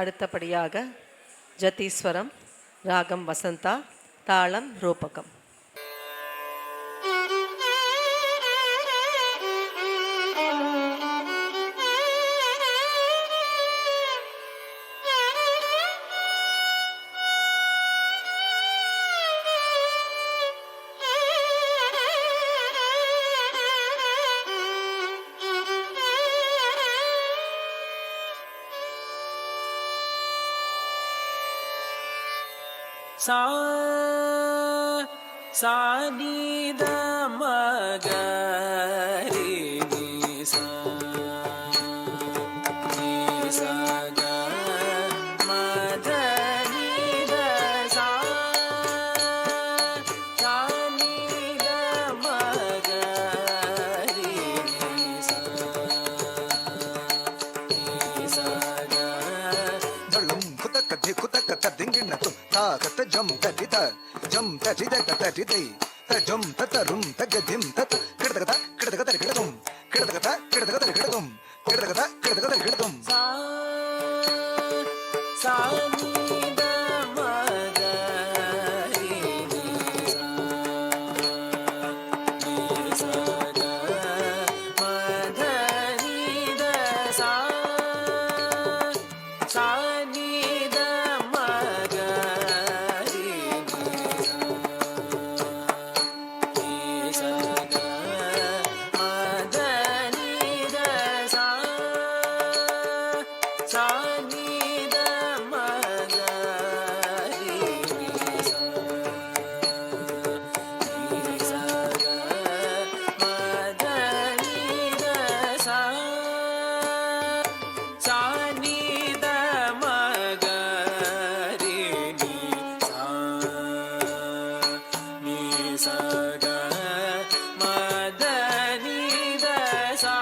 அடுத்தபடியாக ஜதீஸ்வரம், ராகம் வசந்தா, தாளம் ரூபகம். सा सा नी द म ग रे नि सा नि सा ग म ध नि द सा सा नी द म ग रे नि सा नि सा ग धळुम कुतक धी कुतक कदिंगिन तु ता कत जम तटित जम तटित तटित तजम ततरुम तगदिम तत किडतगता किडतगता किडतुम किडतगता किडतगता किडतुम किडतगता किडतगता किडतुम सा सा नी द म ग रे नि सा नि सा ग म ध नि द सा सा नी द म ग रे नि सा नि सा ग म ध नि द सा सा नी द म ग रे नि सा नि सा ग म ध नि द सा सा नी द म ग रे नि सा नि सा ग म ध नि द सा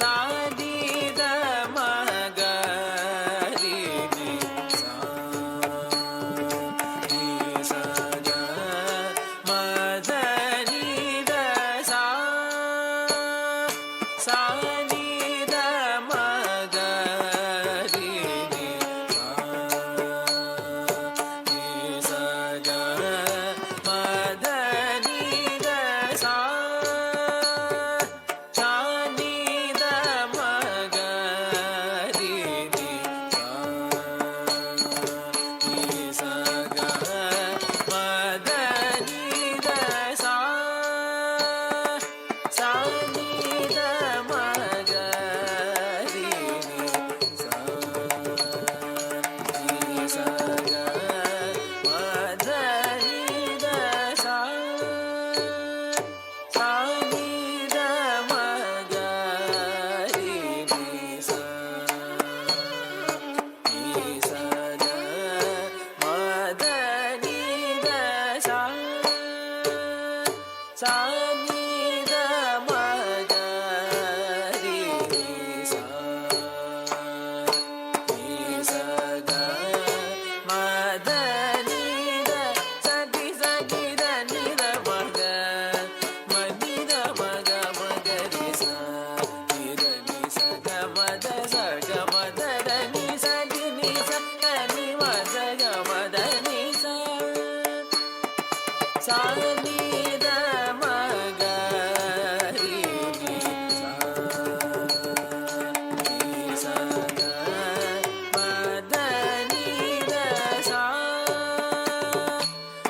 सा नी द म ग रे नि सा नि सा ग म ध नि द सा सा नी ದ ಮ ಗ ರಿ ನಿ ಸ ಗ ಮ ಧ ನಿ ದ ಸಾ ಸಾ ನಿ ದ ಮ ಗ ರಿ ನಿ ಸ ಗ ಮ ಧ ನಿ ದ ಸಾ ಸಾ ನಿ ದ ಮ ಗ ರಿ ನಿ ಸಾ ನಿ ಸ ಗ ಮ ಧ ನಿ ದ ಸಾ ಸಾ ನಿ ದ ಮ ಗ ರಿ ನಿ ಸಾ ನಿ ಸ ಗ ಮ ಧ ನಿ ದ ಸಾ ಸಾ ನಿ ದ ಮ ಗ ರಿ ನಿ ಸಾ ನಿ ಸ ಗ ಮ ಧ ನಿ ದ ಸ ಗಿ ದ ನಿ ದ ಮ ಗ ಮ ನಿ ದ ಮ ಗ ಮ ಗ ರಿ ಸಾ ನಿ ದ ನಿ ಸ ಗ ಮ ದ ಸ ಗ ಮ ದ ದ ನಿ ಸ ಗಿ ನಿ ಸ ದ ನಿ ಮ ದ ಗ ಮ ದ ನಿ ಸಾ ಸಾ ನಿ ದ ಮ ಗ ರಿ ನಿ ಸಾ ನಿ ಸ ಗ ಮ ದ ನಿ ದ ಸಾ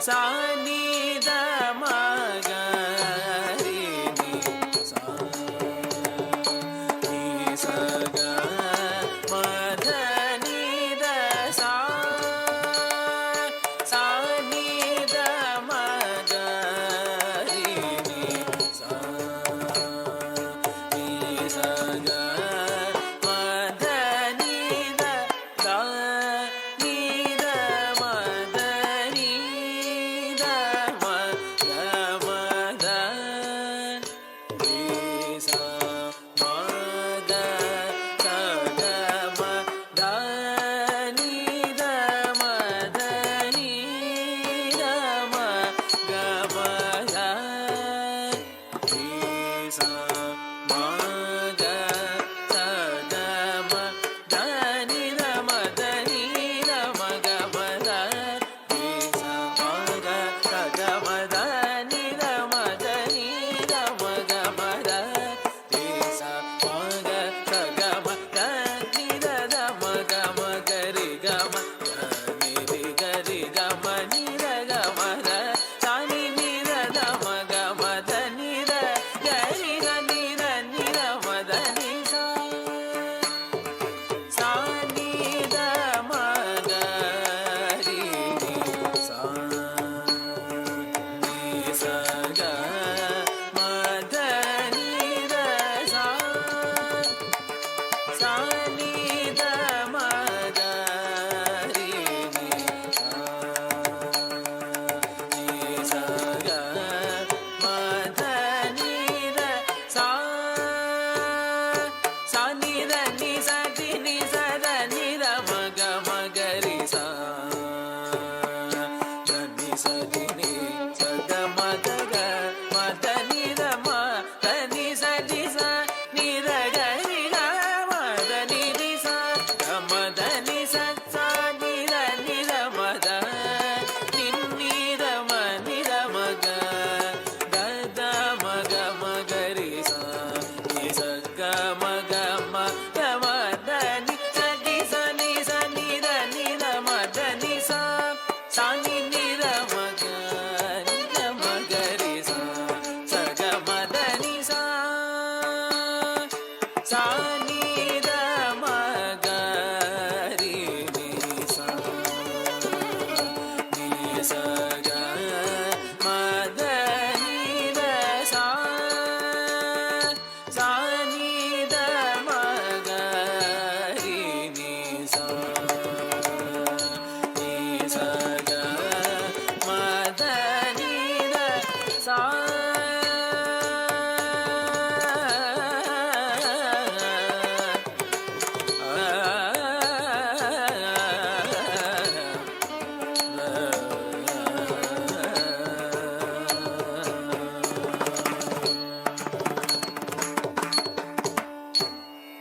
ಸಾ ನಿ ದ ಮ ಗ ರಿ ನಿ ಸಾ ನಿ ಸ ಗ ಮ ಧ ನಿ ದ ಸಾ ಸಾ ನಿ ದ ಮ ಗ ರಿ ನಿ ಸಾ ನಿ ಸ ಗ ಮ ಧ ನಿ ದ ದ ನಿ ದ ಮ ದ ನಿ ದ ಮ ಗ ಮ ದ ರಿ ಸಾ ಮ ಗ மக மதனி சரி சனி சனி ரணி மதனி சா சானி நிர மக நிர மகரி சா சக மதனி சா சானி